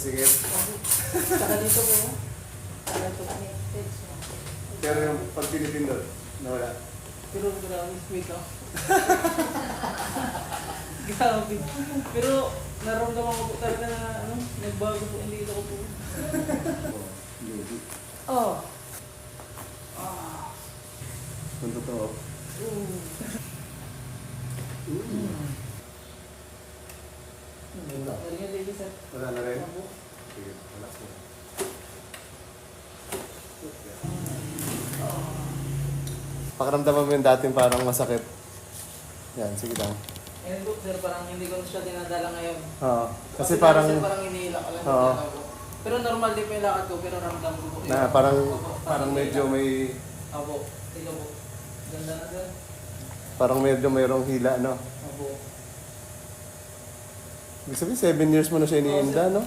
Masikip. Saka dito po. Saka ito connected. Pero yung pag pinipindot, nawala. Pero grabe, wait lang. Grabe. Pero naramdaman ko po talaga na nagbago po yung dito ko po. Lugi. Oh. Kung totoo. Wala rin yung sir. Wala na rin? Opo. Sige, relax mo. Pakiramdaman mo yung dating parang masakit. Yan, sige lang. Ayun po sir, parang hindi ko na siya dinadala ngayon. Oo. Kasi Sir, parang, parang hinihila ka lang. Oo. Pero normal din po yung lakad ko, pero ramdam ko po. na, parang, Opo, parang medyo hinihila. may, Opo, ikaw po. Ganda na sir. parang medyo mayroong hila, no? Opo. Ibig sabihin, 7 years mo na siya iniinda, no?